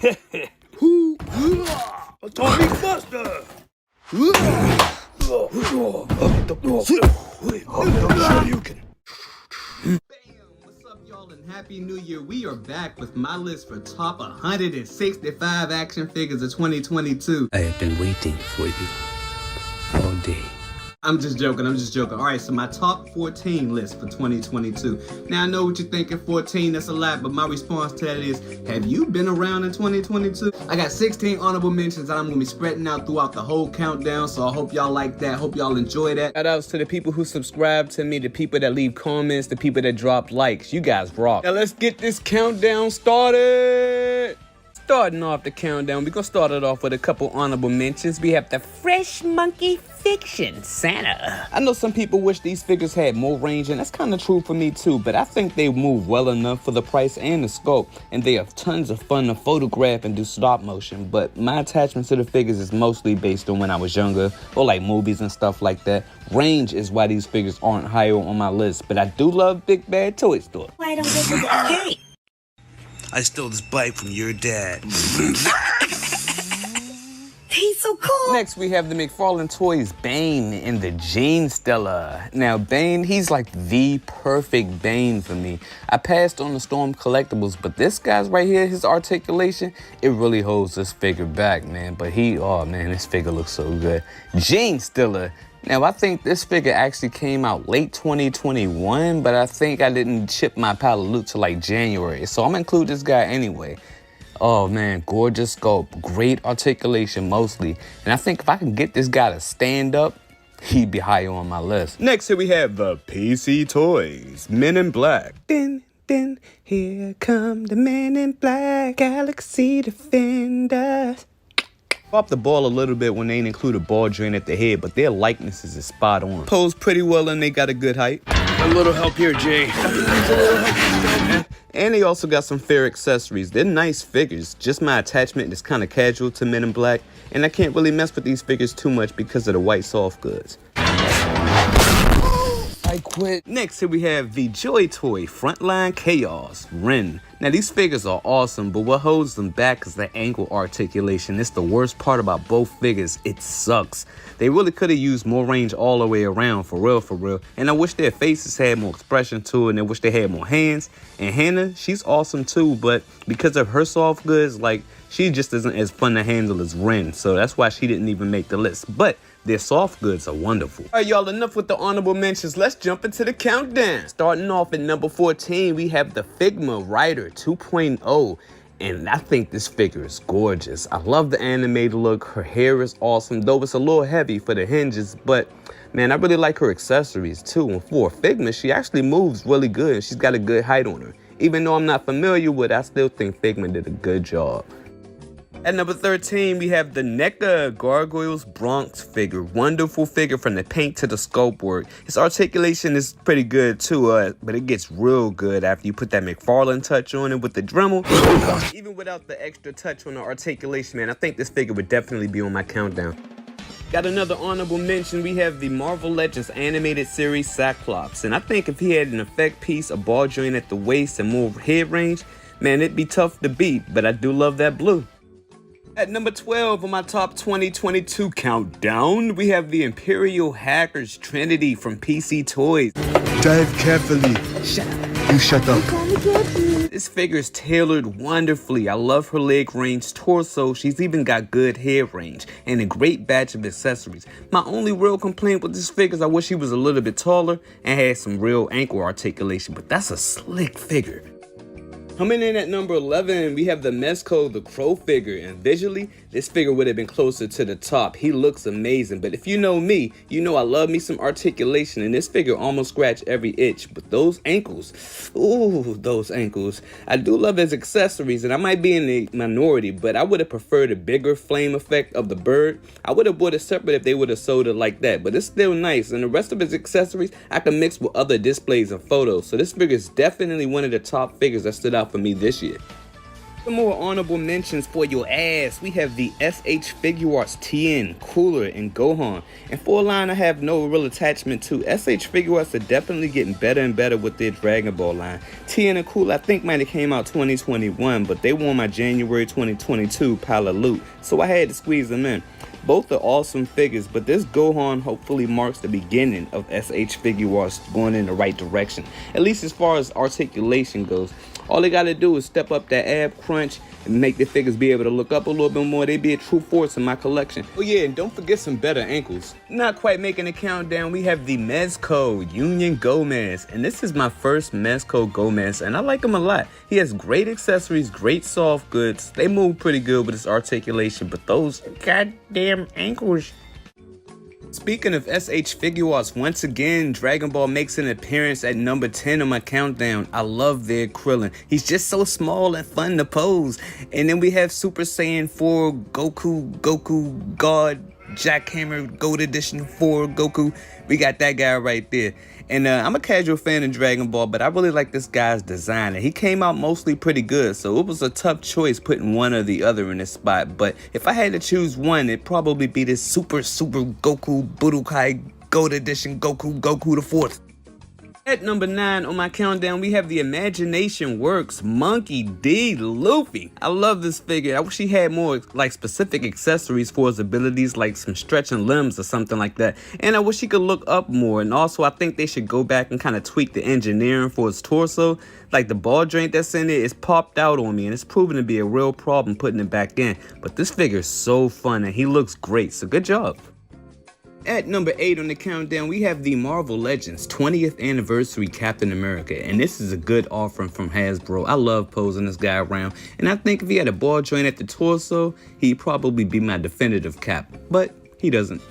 Atomic Buster! What's up, y'all, and Happy New Year. We are back with my list for top 165 action figures of 2022. I have been waiting for you all day. I'm just joking. All right, so my top 14 list for 2022. Now, I know what you're thinking, 14, that's a lot, but my response to that is, have you been around in 2022? I got 16 honorable mentions that I'm going to be spreading out throughout the whole countdown, so I hope y'all like that. Hope y'all enjoy that. Shout outs to the people who subscribe to me, the people that leave comments, the people that drop likes. You guys rock. Now, let's get this countdown started. Starting off the countdown, we're gonna start it off with a couple honorable mentions. We have the Fresh Monkey Fiction Santa. I know some people wish these figures had more range, and that's kind of true for me too, but I think they move well enough for the price and the scope, and they have tons of fun to photograph and do stop motion, but my attachment to the figures is mostly based on when I was younger, or like movies and stuff like that. Range is why these figures aren't higher on my list, but I do love Big Bad Toy Store. Why don't go to the arcade? I stole this bike from your dad. He's so cool. Next, we have the McFarlane Toys Bane in the Gene Stella. Now, Bane, he's like the perfect Bane for me. I passed on the Storm Collectibles, but this guy's right here, his articulation, it really holds this figure back, man. But oh man, this figure looks so good. Gene Stella. Now, I think this figure actually came out late 2021, but I think I didn't ship my pile of loot till like January, so I'm gonna include this guy anyway. Oh man, gorgeous sculpt, great articulation mostly, and I think if I can get this guy to stand up, he'd be higher on my list. Next here we have the PC Toys Men in Black. Din, din, here come the Men in Black, Galaxy Defenders. Off the ball a little bit when they ain't include a ball joint at the head, but their likenesses is spot on. Pose pretty well and they got a good height. A little help here, Jay. And they also got some fair accessories. They're nice figures, just my attachment is kind of casual to Men in Black, and I can't really mess with these figures too much because of the white soft goods. I quit. Next here we have the Joy Toy Frontline Chaos Ren. Now these figures are awesome, but what holds them back is the ankle articulation. It's the worst part about both figures. It sucks. They really could have used more range all the way around, for real. And I wish their faces had more expression to it, and I wish they had more hands. And Hannah, she's awesome too, but because of her soft goods, like, she just isn't as fun to handle as Ren, so that's why she didn't even make the list. But their soft goods are wonderful. All right, y'all, enough with the honorable mentions. Let's jump into the countdown. Starting off at number 14, we have the Figma Rider 2.0. And I think this figure is gorgeous. I love the animated look. Her hair is awesome, though it's a little heavy for the hinges, but man, I really like her accessories too. And for a Figma, she actually moves really good, and she's got a good height on her. Even though I'm not familiar with it, I still think Figma did a good job. At number 13, we have the NECA Gargoyles Bronx figure. Wonderful figure from the paint to the sculpt work. His articulation is pretty good too, but it gets real good after you put that McFarlane touch on it with the Dremel. Even without the extra touch on the articulation, man, I think this figure would definitely be on my countdown. Got another honorable mention. We have the Marvel Legends animated series Cyclops. And I think if he had an effect piece, a ball joint at the waist, and more head range, man, it'd be tough to beat, but I do love that blue. At number 12 on my top 2022 countdown, we have the Imperial Hackers Trinity from PC Toys. Drive carefully. Shut up. You shut up. This figure is tailored wonderfully. I love her leg range, torso. She's even got good hair range and a great batch of accessories. My only real complaint with this figure is I wish he was a little bit taller and had some real ankle articulation, but that's a slick figure. Coming in at number 11, we have the Mezco the Crow figure, and visually, this figure would have been closer to the top. He looks amazing, but if you know me, you know I love me some articulation, and this figure almost scratched every itch, but those ankles, ooh, those ankles. I do love his accessories, and I might be in the minority, but I would have preferred a bigger flame effect of the bird. I would have bought it separate if they would have sold it like that, but it's still nice, and the rest of his accessories, I can mix with other displays and photos, so this figure is definitely one of the top figures that stood out for me this year. Some more honorable mentions for your ass. We have the SH Figure Arts Tien, Cooler, and Gohan. And for a line I have no real attachment to, SH Figure Arts are definitely getting better and better with their Dragon Ball line. Tien and Cooler I think might have came out 2021, but they won my January 2022 pile of loot, so I had to squeeze them in. Both are awesome figures, but this Gohan hopefully marks the beginning of SH Figure Arts going in the right direction, at least as far as articulation goes. All they gotta do is step up that ab crunch and make the figures be able to look up a little bit more. They'd be a true force in my collection. Oh yeah, and don't forget some better ankles. Not quite making a countdown, we have the Mezco Union Gomez. And this is my first Mezco Gomez, and I like him a lot. He has great accessories, great soft goods. They move pretty good with his articulation, but those goddamn ankles. Speaking of SH Figure Arts, once again, Dragon Ball makes an appearance at number 10 on my countdown. I love their Krillin. He's just so small and fun to pose. And then we have Super Saiyan 4 Goku God Jackhammer Gold Edition 4 Goku. We got that guy right there. And I'm a casual fan of Dragon Ball, but I really like this guy's design. And he came out mostly pretty good, so it was a tough choice putting one or the other in this spot. But if I had to choose one, it'd probably be this Super Goku Budokai Gold Edition Goku the 4th. At number 9 on my countdown, we have the Imagination Works Monkey D. Luffy. I love this figure. I wish he had more like specific accessories for his abilities, like some stretching limbs or something like that. And I wish he could look up more. And also, I think they should go back and kind of tweak the engineering for his torso. Like the ball joint that's in it is popped out on me, and it's proven to be a real problem putting it back in. But this figure is so fun, and he looks great. So good job. At number 8 on the countdown, we have the Marvel Legends 20th Anniversary Captain America, and this is a good offering from Hasbro. I love posing this guy around, and I think if he had a ball joint at the torso, he'd probably be my definitive cap, but he doesn't.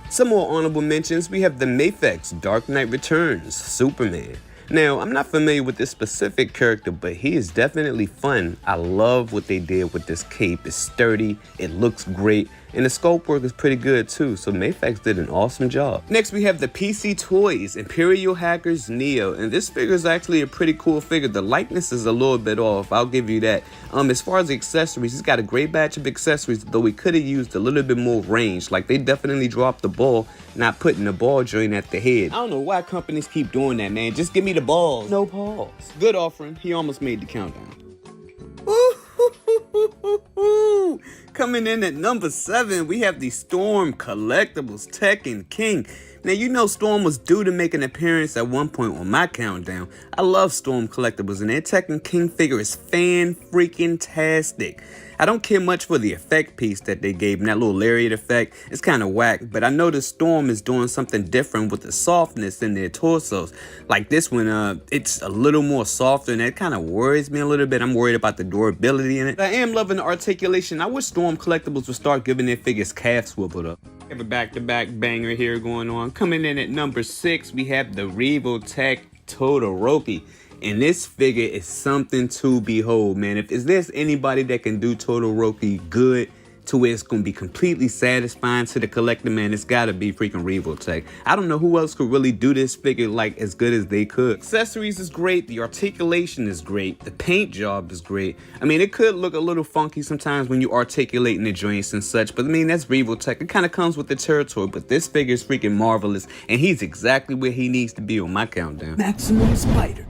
Some more honorable mentions, we have the Mafex Dark Knight Returns Superman. Now, I'm not familiar with this specific character, but he is definitely fun. I love what they did with this cape. It's sturdy, it looks great, and the sculpt work is pretty good too, so Mafex did an awesome job. Next, we have the PC Toys Imperial Hackers Neo, and this figure is actually a pretty cool figure. The likeness is a little bit off, I'll give you that. As far as the accessories, he's got a great batch of accessories, though he could have used a little bit more range. Like, they definitely dropped the ball, not putting the ball joint at the head. I don't know why companies keep doing that, man. Just give me the balls. No balls. Good offering. He almost made the countdown. Coming in at number 7, we have the Storm Collectibles Tekken King. Now, you know Storm was due to make an appearance at one point on my countdown. I love Storm Collectibles, and their Tekken King figure is fan-freaking-tastic. I don't care much for the effect piece that they gave him, that little lariat effect. It's kind of whack, but I know the Storm is doing something different with the softness in their torsos. Like this one, it's a little more softer, and that kind of worries me a little bit. I'm worried about the durability in it. I am loving the articulation. I wish Storm Collectibles would start giving their figures calf swiveled up. We have a back-to-back banger here going on. Coming in at number 6, we have the Reupload Todoroki. And this figure is something to behold, man. If there's anybody that can do Todoroki good to where it's going to be completely satisfying to the collector, man, it's got to be freaking Reupload. I don't know who else could really do this figure like as good as they could. Accessories is great. The articulation is great. The paint job is great. I mean, it could look a little funky sometimes when you articulating the joints and such, but I mean, that's Reupload. It kind of comes with the territory, but this figure is freaking marvelous, and he's exactly where he needs to be on my countdown. Maximum Spider.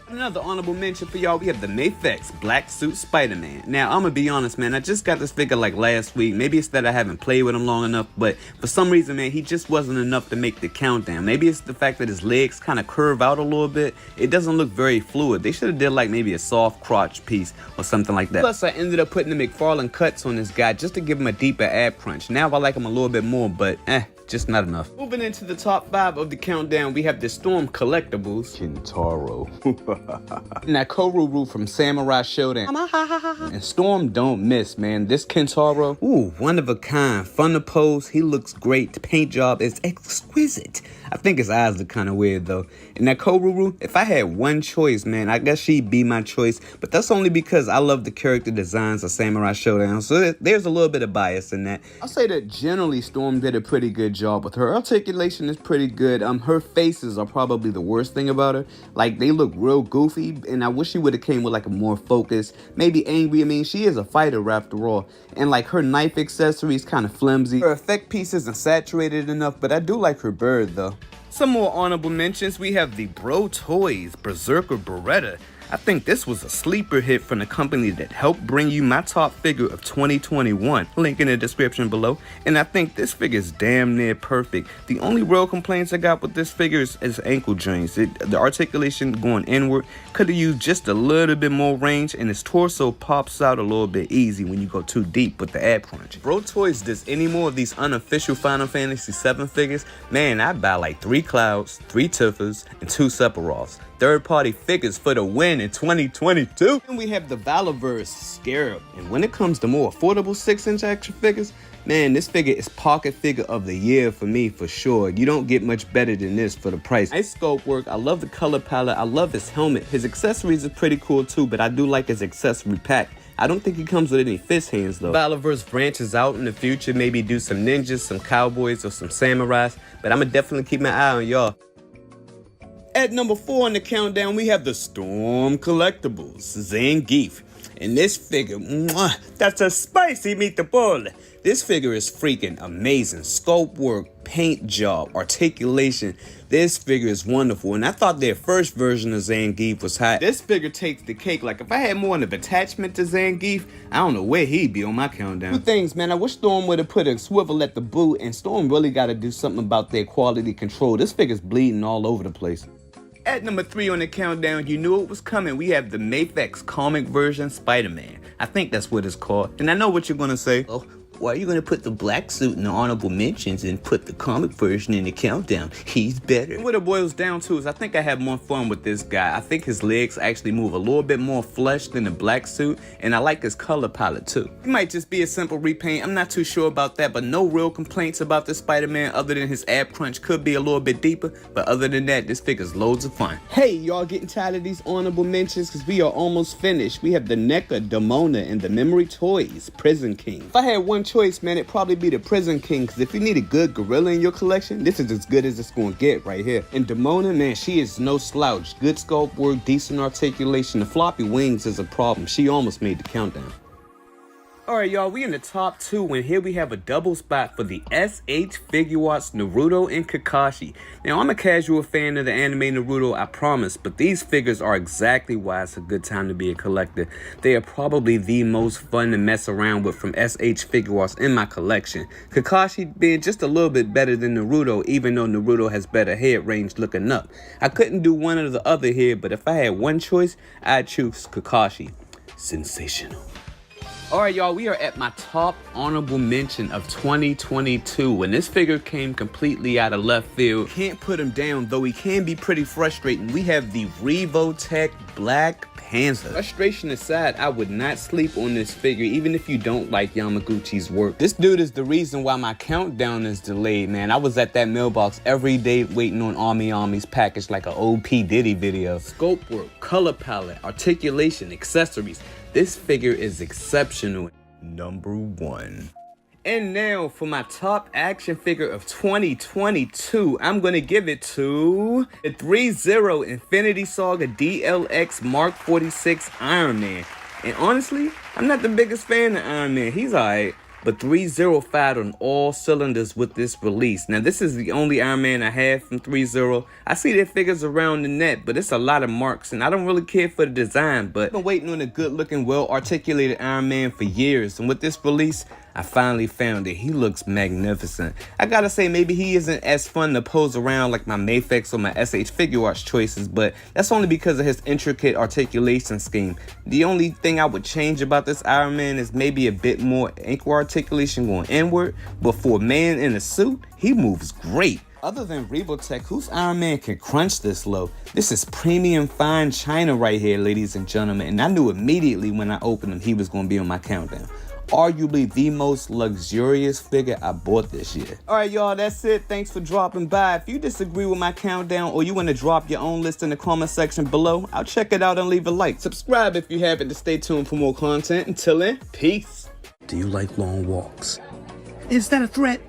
Another honorable mention for y'all, we have the Mafex Black Suit Spider-Man. Now, I'm gonna be honest, man, I just got this figure like last week. Maybe it's that I haven't played with him long enough, but for some reason, man, he just wasn't enough to make the countdown. Maybe it's the fact that his legs kind of curve out a little bit. It doesn't look very fluid. They should have did like maybe a soft crotch piece or something like that. Plus, I ended up putting the McFarlane cuts on this guy just to give him a deeper ab crunch. Now I like him a little bit more, but just not enough. Moving into the top 5 of the countdown, we have the Storm Collectibles Kintaro. Now, Koruru from Samurai Shodown. And Storm don't miss, man. This Kintaro, ooh, one of a kind. Fun to pose. He looks great. The paint job is exquisite. I think his eyes look kind of weird though. And that Koruru, if I had one choice, man, I guess she'd be my choice. But that's only because I love the character designs of Samurai Showdown. So there's a little bit of bias in that. I'll say that generally Storm did a pretty good job with her. Articulation is pretty good. Her faces are probably the worst thing about her. Like, they look real goofy, and I wish she would have came with like a more focused, maybe angry. I mean, she is a fighter after all. And like her knife accessories kind of flimsy. Her effect piece isn't saturated enough, but I do like her bird though. Some more honorable mentions, we have the Bro Toys Berserker Beretta. I think this was a sleeper hit from the company that helped bring you my top figure of 2021. Link in the description below. And I think this figure is damn near perfect. The only real complaints I got with this figure is ankle joints. The articulation going inward could have used just a little bit more range, and his torso pops out a little bit easy when you go too deep with the ab crunch. Bro Toys does any more of these unofficial Final Fantasy VII figures, man, I'd buy like 3 Clouds, 3 Tiffers, and 2 Sephiroths. Third-party figures for the win in 2022. And we have the Valaverse Scarab. And when it comes to more affordable 6-inch action figures, man, this figure is pocket figure of the year for me for sure. You don't get much better than this for the price. Nice sculpt work. I love the color palette. I love his helmet. His accessories are pretty cool too, but I do like his accessory pack. I don't think he comes with any fist hands though. Valaverse branches out in the future, maybe do some ninjas, some cowboys, or some samurais, but I'ma definitely keep my eye on y'all. At number 4 on the countdown, we have the Storm Collectibles, Zangief. And this figure, that's a spicy meatball. This figure is freaking amazing. Sculpt work, paint job, articulation. This figure is wonderful. And I thought their first version of Zangief was hot. This figure takes the cake. Like, if I had more of an attachment to Zangief, I don't know where he'd be on my countdown. 2 things, man. I wish Storm would have put a swivel at the boot. And Storm really got to do something about their quality control. This figure's bleeding all over the place. At number 3 on the countdown, you knew it was coming. We have the Mafex comic version Spider-Man. I think that's what it's called. And I know what you're gonna say. Oh, why are you gonna put the black suit in the honorable mentions and put the comic version in the countdown? He's better. And what it boils down to is I think I have more fun with this guy. I think his legs actually move a little bit more flesh than the black suit, and I like his color palette too. It might just be a simple repaint. I'm not too sure about that, but no real complaints about this Spider-Man other than his ab crunch could be a little bit deeper, but other than that, this figure's loads of fun. Hey, y'all getting tired of these honorable mentions? Because we are almost finished. We have the NECA Demona and the Memory Toys Prison King. If I had one choice, man, it'd probably be the Prison King, because if you need a good gorilla in your collection, this is as good as it's gonna get right here. And Demona, man, she is no slouch. Good sculpt work, decent articulation. The floppy wings is a problem. She almost made the countdown. Alright, y'all, we in the top 2, and here we have a double spot for the SH Figuarts Naruto and Kakashi. Now, I'm a casual fan of the anime Naruto, I promise, but these figures are exactly why it's a good time to be a collector. They are probably the most fun to mess around with from SH Figuarts in my collection. Kakashi being just a little bit better than Naruto, even though Naruto has better head range looking up. I couldn't do one or the other here, but if I had one choice, I'd choose Kakashi. Sensational. Alright, y'all, we are at my top honorable mention of 2022, and this figure came completely out of left field. Can't put him down, though he can be pretty frustrating. We have the Reupload Black Panther. Frustration aside, I would not sleep on this figure, even if you don't like Yamaguchi's work. This dude is the reason why my countdown is delayed, man. I was at that mailbox every day waiting on Army's package like an OP Diddy video. Sculpt work, color palette, articulation, accessories. This figure is exceptional. Number 1. And now for my top action figure of 2022, I'm going to give it to the 3-0 Infinity Saga DLX Mark 46 Iron Man. And honestly, I'm not the biggest fan of Iron Man. He's alright. But 3-0 fired on all cylinders with this release. Now, this is the only Iron Man I have from 3-0. I see their figures around the net, but it's a lot of marks, and I don't really care for the design, but I've been waiting on a good-looking, well-articulated Iron Man for years, and with this release, I finally found it. He looks magnificent. I gotta say, maybe he isn't as fun to pose around like my Mafex or my SH Figuarts choices, but that's only because of his intricate articulation scheme. The only thing I would change about this Iron Man is maybe a bit more ankle articulation going inward, but for a man in a suit, he moves great. Other than Reupload, whose Iron Man can crunch this low? This is premium fine china right here, ladies and gentlemen, and I knew immediately when I opened him he was going to be on my countdown. Arguably the most luxurious figure I bought this year. Alright y'all, that's it. Thanks for dropping by. If you disagree with my countdown or you want to drop your own list in the comment section below, I'll check it out and leave a like. Subscribe if you haven't to stay tuned for more content. Until then, peace. Do you like long walks? Is that a threat?